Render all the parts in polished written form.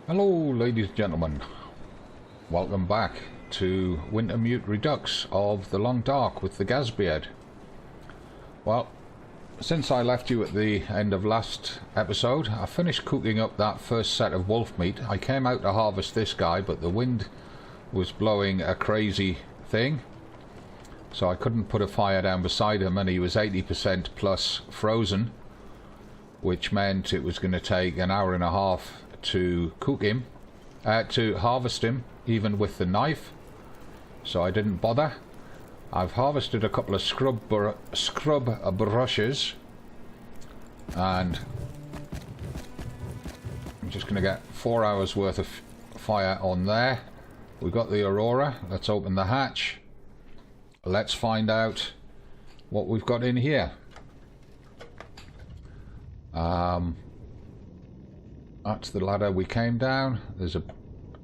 Hello ladies and gentlemen, welcome back to Wintermute Redux of the Long Dark with the Gazbeard. Well, since I left you at the end of last episode, I finished cooking up that first set of wolf meat. I came out to harvest this guy, but the wind was blowing a crazy thing, so I couldn't put a fire down beside him, and he was 80% plus frozen, which meant it was going to take an hour and a half to cook him, to harvest him, even with the knife, so I didn't bother. I've harvested a couple of scrub brushes, and I'm just going to get 4 hours worth of fire on there. We got the Aurora. Let's open the hatch. Let's find out what we've got in here. That's the ladder we came down. There's a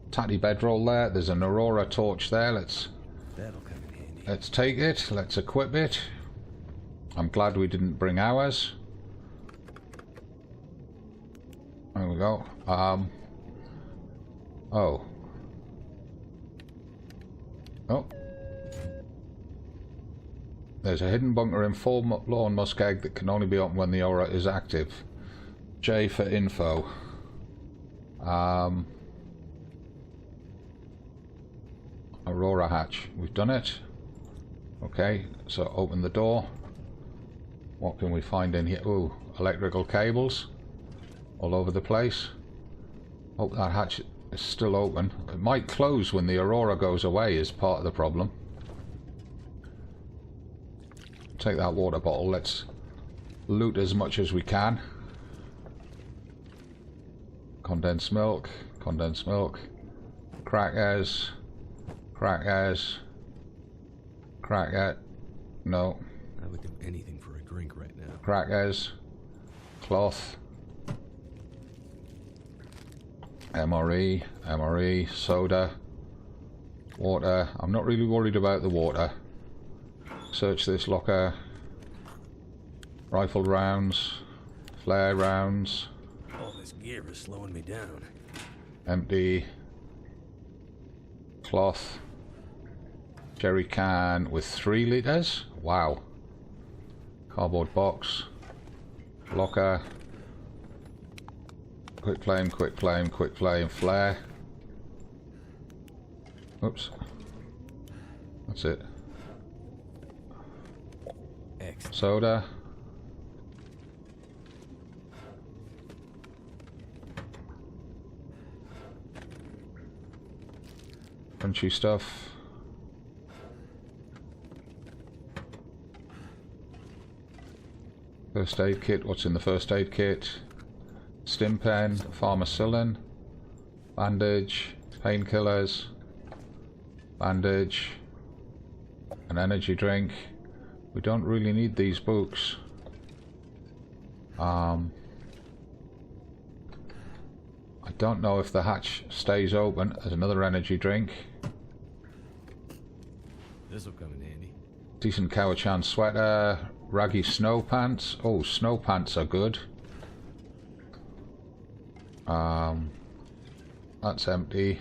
tatty bedroll there. There's an Aurora torch there. Let's take it. Let's equip it. I'm glad we didn't bring ours. There we go. Oh. There's a hidden bunker in Forlorn Muskeg that can only be opened when the aura is active. J for info. Aurora Hatch. We've done it. Okay, so open the door. What can we find in here? Ooh, electrical cables all over the place. Hope that hatch is still open. It might close when the Aurora goes away, is part of the problem. Take that water bottle. Let's loot as much as we can. Condensed milk, crackers, no. I would do anything for a drink right now. Crackers, cloth, MRE, soda, water. I'm not really worried about the water. Search this locker. Rifle rounds, flare rounds. All this gear is slowing me down. Empty. Cloth. Jerry can with 3 litres. Wow. Cardboard box. Locker. Quick flame, flare. Oops. That's it. Excellent. Soda. Crunchy stuff. First aid kit. What's in the first aid kit? Stim pen, pharmacillin, bandage, painkillers, bandage, an energy drink. We don't really need these books. I don't know if the hatch stays open. There's another energy drink. This'll come in handy. Decent Cowichan sweater, raggy snow pants. Oh, snow pants are good. That's empty.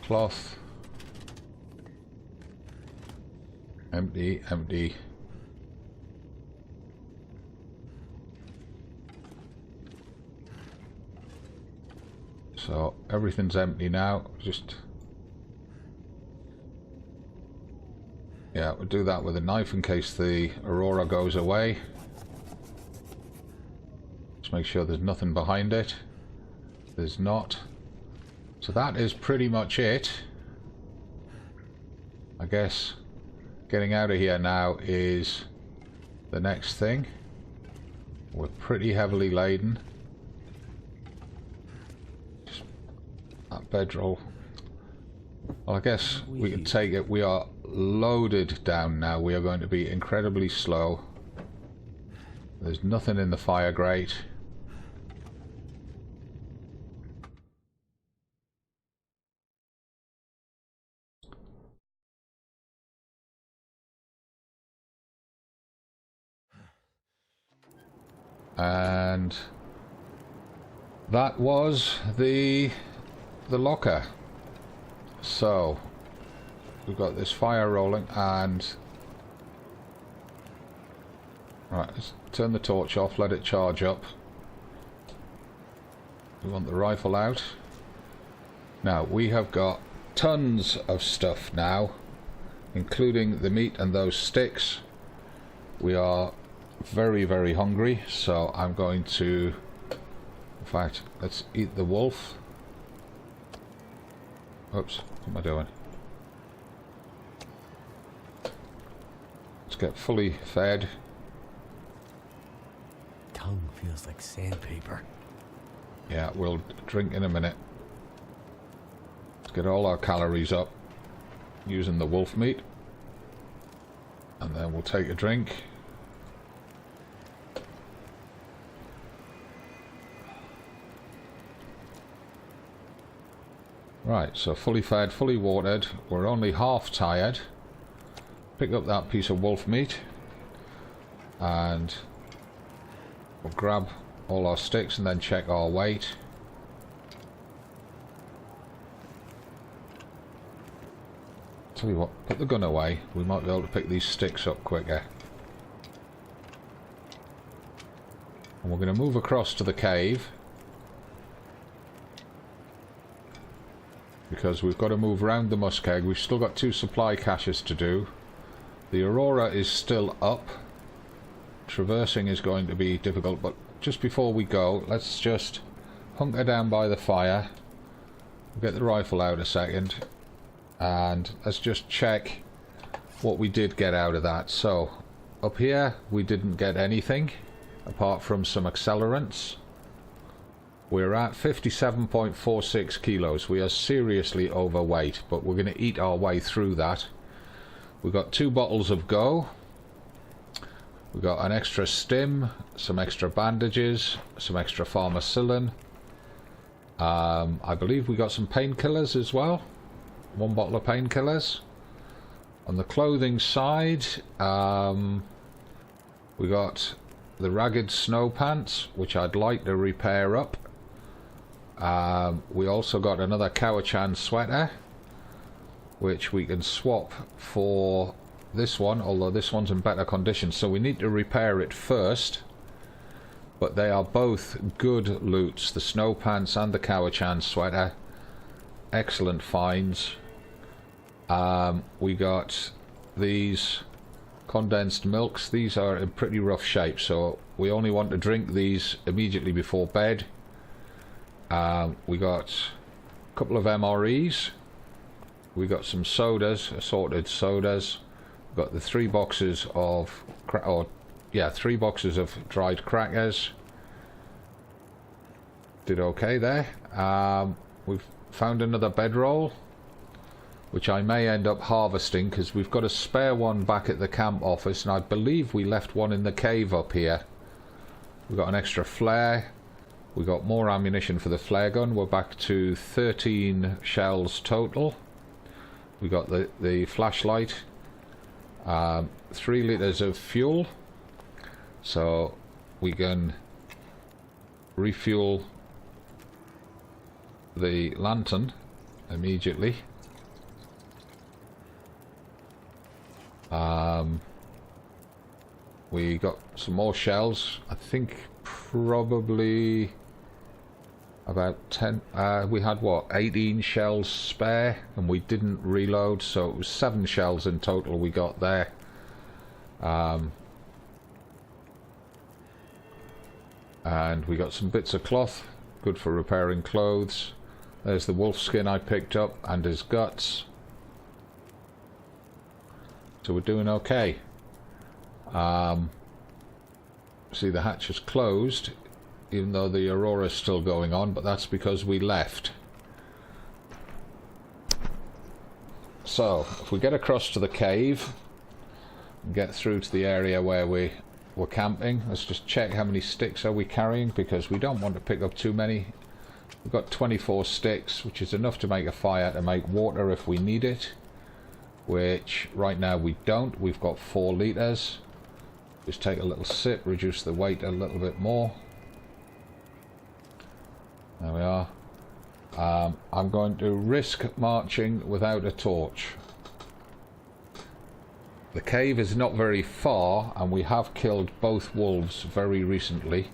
Cloth. Empty. So everything's empty now. Just, yeah, we'll do that with a knife in case the Aurora goes away. Just make sure there's nothing behind it. There's not. So that is pretty much it. I guess getting out of here now is the next thing. We're pretty heavily laden. Just that bedroll. Well, I guess we can take it. We are loaded down now. We are going to be incredibly slow. There's nothing in the fire grate. And that was the locker. So we've got this fire rolling, and right, let's turn the torch off, let it charge up. We want the rifle out. Now we have got tons of stuff now, including the meat and those sticks. We are very, very hungry, so I'm going to, in fact, let's eat the wolf. Oops, what am I doing? Let's get fully fed. Tongue feels like sandpaper. Yeah, we'll drink in a minute. Let's get all our calories up using the wolf meat, and then we'll take a drink. Right, so fully fed, fully watered. We're only half tired. Pick up that piece of wolf meat, and we'll grab all our sticks and then check our weight. Tell you what, put the gun away. We might be able to pick these sticks up quicker. And we're going to move across to the cave, because we've got to move around the muskeg. We've still got 2 supply caches to do. The Aurora is still up. Traversing is going to be difficult, but just before we go, let's just hunker down by the fire. We'll get the rifle out a second, and let's just check what we did get out of that. So, up here we didn't get anything, apart from some accelerants. We're at 57.46 kilos. We are seriously overweight, but we're going to eat our way through that. We've got 2 bottles of Go. We've got an extra stim, some extra bandages, some extra pharmacillin. I believe we got some painkillers as well. 1 bottle of painkillers. On the clothing side, we got the ragged snow pants, which I'd like to repair up. We also got another Cowichan sweater, which we can swap for this one, although this one's in better condition, so we need to repair it first. But they are both good loots, the snow pants and the Cowichan sweater. Excellent finds. We got these condensed milks. These are in pretty rough shape, so we only want to drink these immediately before bed. We got a couple of MREs. We got some sodas, assorted sodas. We got the 3 boxes of 3 boxes of dried crackers. Did okay there. We've found another bedroll, which I may end up harvesting, because we've got a spare one back at the camp office, and I believe we left one in the cave up here. We've got an extra flare. We got more ammunition for the flare gun. We're back to 13 shells total. We got the flashlight, 3 litres of fuel, so we can refuel the lantern immediately. We got some more shells. I think probably about 10. We had what, 18 shells spare, and we didn't reload, so it was 7 shells in total we got there. And we got some bits of cloth, good for repairing clothes. There's the wolf skin I picked up, and his guts. So we're doing okay. See, the hatch is closed, even though the Aurora is still going on, but that's because we left. So, if we get across to the cave and get through to the area where we were camping, let's just check how many sticks are we carrying, because we don't want to pick up too many. We've got 24 sticks, which is enough to make a fire to make water if we need it, which right now we don't. We've got 4 litres. Just take a little sip, reduce the weight a little bit more. There we are. I'm going to risk marching without a torch. The cave is not very far, and we have killed both wolves very recently,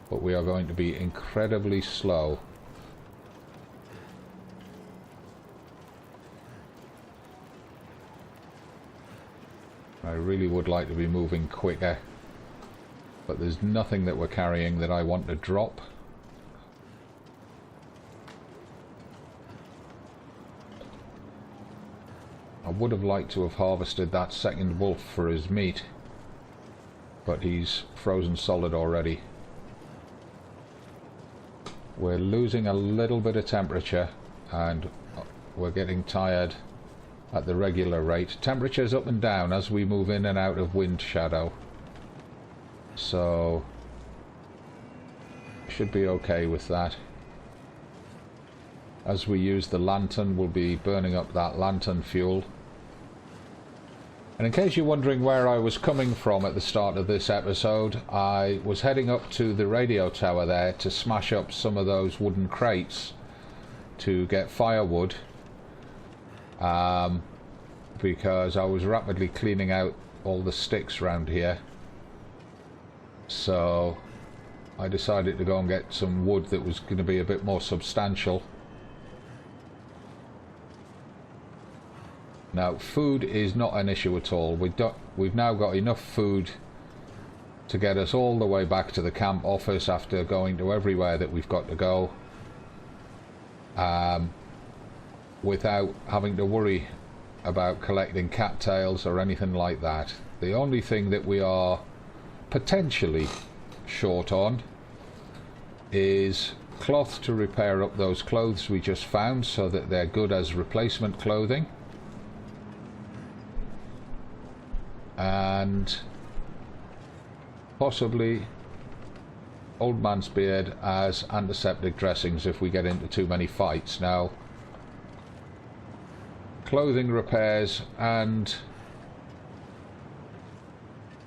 but we are going to be incredibly slow. I really would like to be moving quicker, but there's nothing that we're carrying that I want to drop. I would have liked to have harvested that second wolf for his meat, but he's frozen solid already. We're losing a little bit of temperature, and we're getting tired at the regular rate. Temperature's up and down as we move in and out of wind shadow, so should be okay with that. As we use the lantern, we'll be burning up that lantern fuel. And in case you're wondering where I was coming from at the start of this episode, I was heading up to the radio tower there to smash up some of those wooden crates to get firewood, because I was rapidly cleaning out all the sticks around here. So I decided to go and get some wood that was going to be a bit more substantial. Now, food is not an issue at all. We've now got enough food to get us all the way back to the camp office after going to everywhere that we've got to go, without having to worry about collecting cattails or anything like that. The only thing that we are potentially short on is cloth to repair up those clothes we just found so that they're good as replacement clothing. And possibly Old Man's Beard as antiseptic dressings if we get into too many fights. Now, clothing repairs and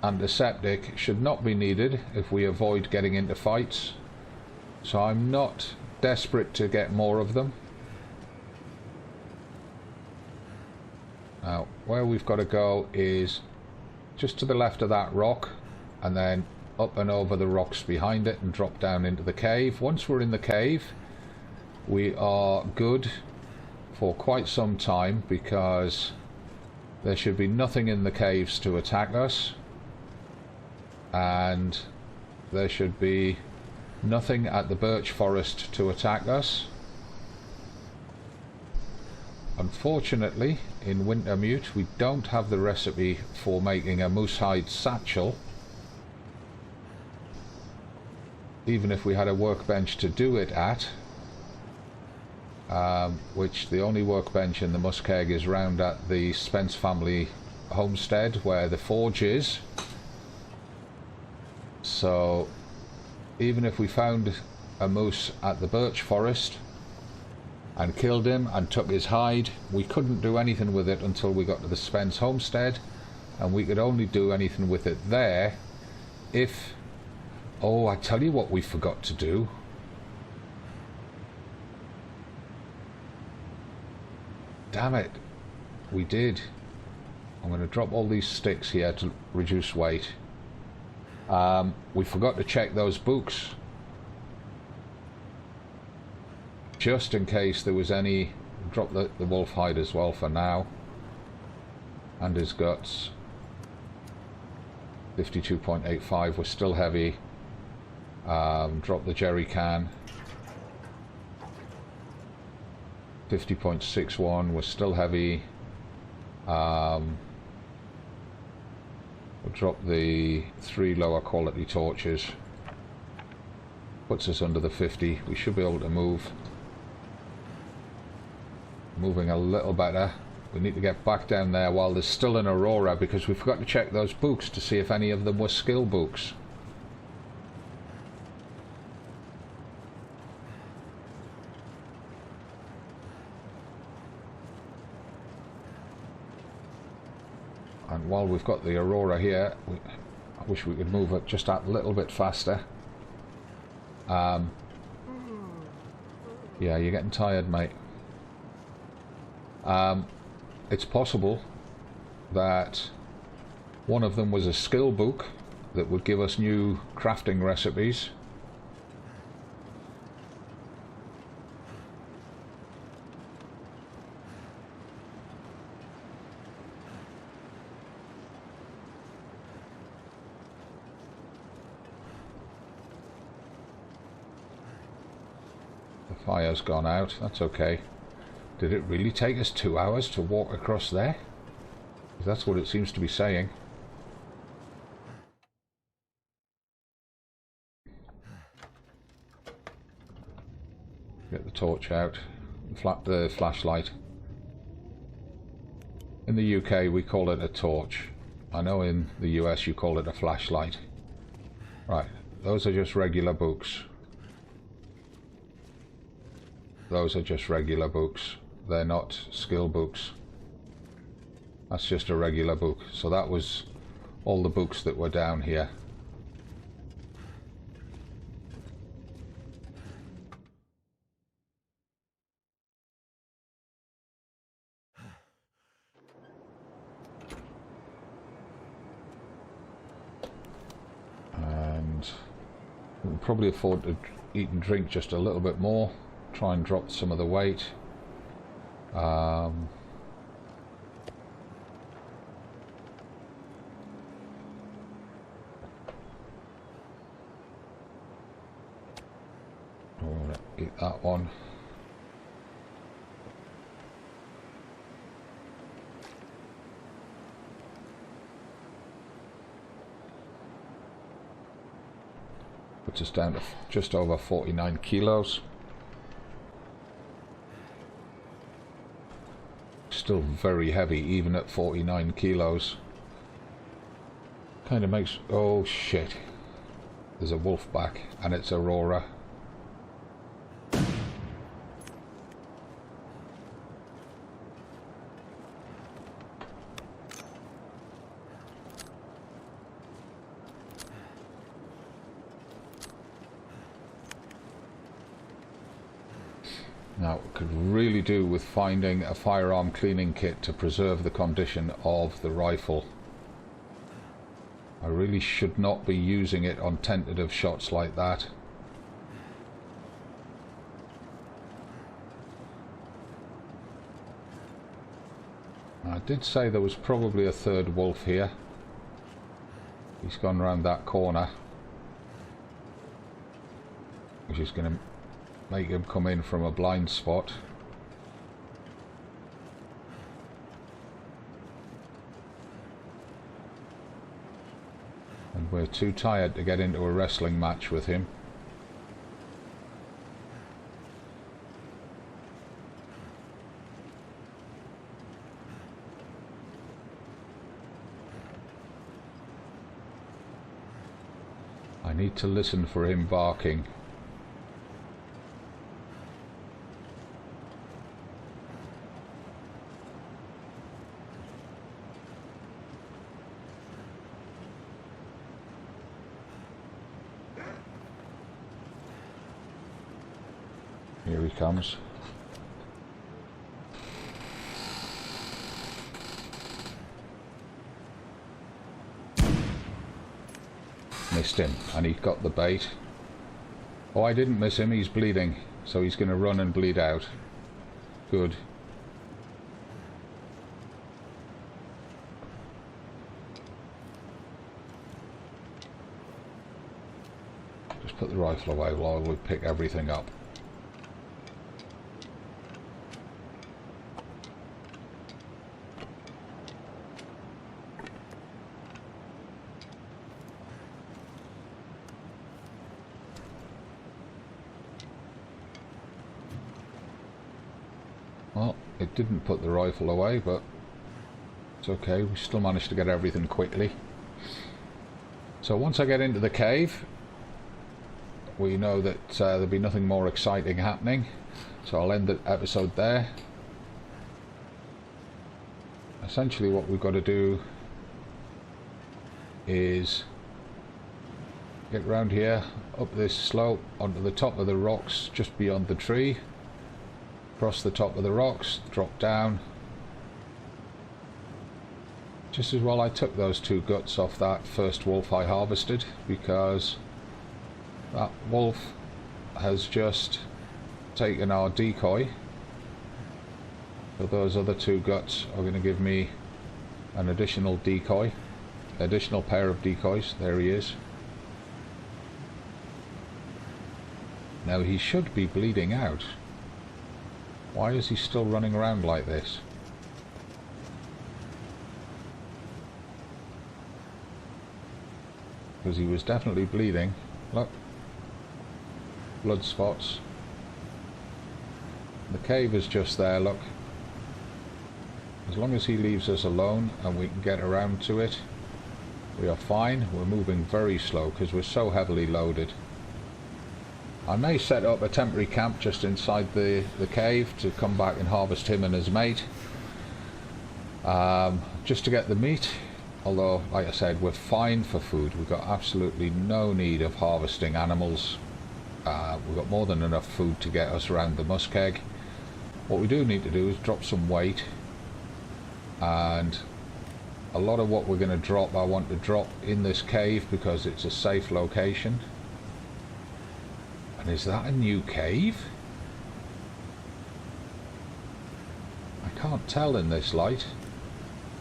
antiseptic should not be needed if we avoid getting into fights, so I'm not desperate to get more of them. Now, where we've got to go is just to the left of that rock, and then up and over the rocks behind it and drop down into the cave. Once we're in the cave, we are good for quite some time, because there should be nothing in the caves to attack us, and there should be nothing at the birch forest to attack us. Unfortunately, in Wintermute we don't have the recipe for making a moose hide satchel. Even if we had a workbench to do it at, which the only workbench in the Muskeg is round at the Spence family homestead where the forge is. So even if we found a moose at the birch forest and killed him and took his hide, we couldn't do anything with it until we got to the Spence homestead, and we could only do anything with it there if... Oh, I tell you what we forgot to do. Damn it, we did. I'm going to drop all these sticks here to reduce weight. We forgot to check those books, just in case there was any. Drop the wolf hide as well for now, and his guts. 52.85 was still heavy. Drop the jerry can. 50.61 was still heavy. We'll drop the 3 lower quality torches. Puts us under the 50. We should be able to move. Moving a little better. We need to get back down there while there's still an Aurora, because we forgot to check those books to see if any of them were skill books. And while we've got the Aurora here, I wish we could move it just a little bit faster. Yeah, you're getting tired, mate. It's possible that one of them was a skill book that would give us new crafting recipes. The fire's gone out, that's okay. Did it really take us 2 hours to walk across there? That's what it seems to be saying. Get the torch out. The flashlight. In the UK we call it a torch. I know in the US you call it a flashlight. Right, those are just regular books. Those are just regular books. They're not skill books. That's just a regular book. So that was all the books that were down here. And we can probably afford to eat and drink just a little bit more. Try and drop some of the weight. Eat that one. Puts us down to just over 49 kilos. Still very heavy even at 49 kilos. Kind of makes... oh shit. There's a wolf back and it's Aurora. Now, it could really do with finding a firearm cleaning kit to preserve the condition of the rifle. I really should not be using it on tentative shots like that. I did say there was probably a third wolf here. He's gone round that corner, which is going to make him come in from a blind spot. And we're too tired to get into a wrestling match with him. I need to listen for him barking. Here he comes. Missed him, and he got the bait. Oh, I didn't miss him, he's bleeding, so he's going to run and bleed out. Good. Just put the rifle away while we pick everything up. Well, it didn't put the rifle away, but it's okay. We still managed to get everything quickly. So once I get into the cave, we know that there'll be nothing more exciting happening. So I'll end the episode there. Essentially what we've got to do is get round here, up this slope, onto the top of the rocks just beyond the tree. across the top of the rocks, drop down. Just as well I took those 2 guts off that first wolf I harvested, because that wolf has just taken our decoy. So those other 2 guts are going to give me an additional decoy, additional pair of decoys. There he is. Now he should be bleeding out. Why is he still running around like this? Because he was definitely bleeding. Look. Blood spots. The cave is just there, look. As long as he leaves us alone and we can get around to it, we are fine. We're moving very slow because we're so heavily loaded. I may set up a temporary camp just inside the cave to come back and harvest him and his mate. Just to get the meat. Although, like I said, we're fine for food. We've got absolutely no need of harvesting animals. We've got more than enough food to get us around the muskeg. What we do need to do is drop some weight. And a lot of what we're going to drop, I want to drop in this cave because it's a safe location. And is that a new cave? I can't tell in this light.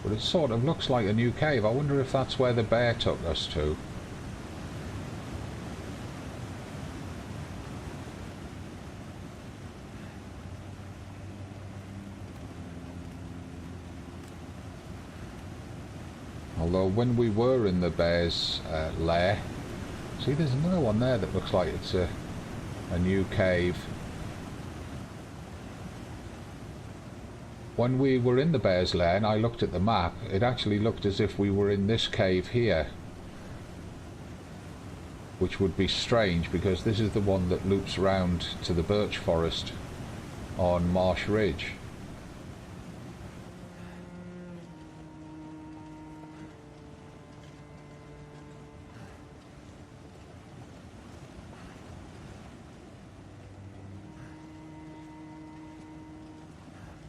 But it sort of looks like a new cave. I wonder if that's where the bear took us to. Although when we were in the bear's lair, see, there's another one there that looks like it's a new cave. When we were in the bear's lair and I looked at the map, it actually looked as if we were in this cave here. Which would be strange because this is the one that loops round to the birch forest on Marsh Ridge.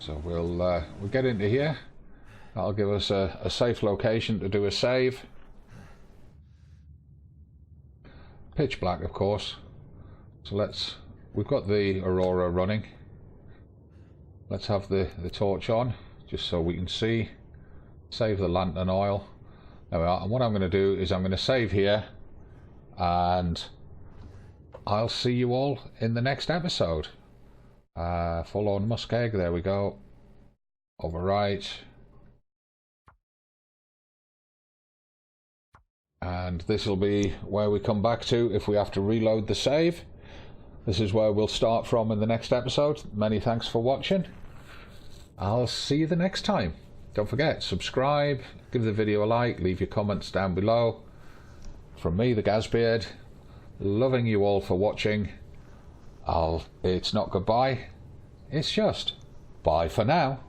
So we'll get into here. That'll give us a safe location to do a save. Pitch black, of course. So we've got the Aurora running. Let's have the torch on, just so we can see. Save the lantern oil. There we are. And what I'm going to do is I'm going to save here, and I'll see you all in the next episode. Forlorn Muskeg, there we go. Overwrite. And this will be where we come back to if we have to reload the save. This is where we'll start from in the next episode. Many thanks for watching. I'll see you the next time. Don't forget, subscribe, give the video a like, leave your comments down below. From me, the Gazbeard, loving you all for watching. It's not goodbye, it's just bye for now.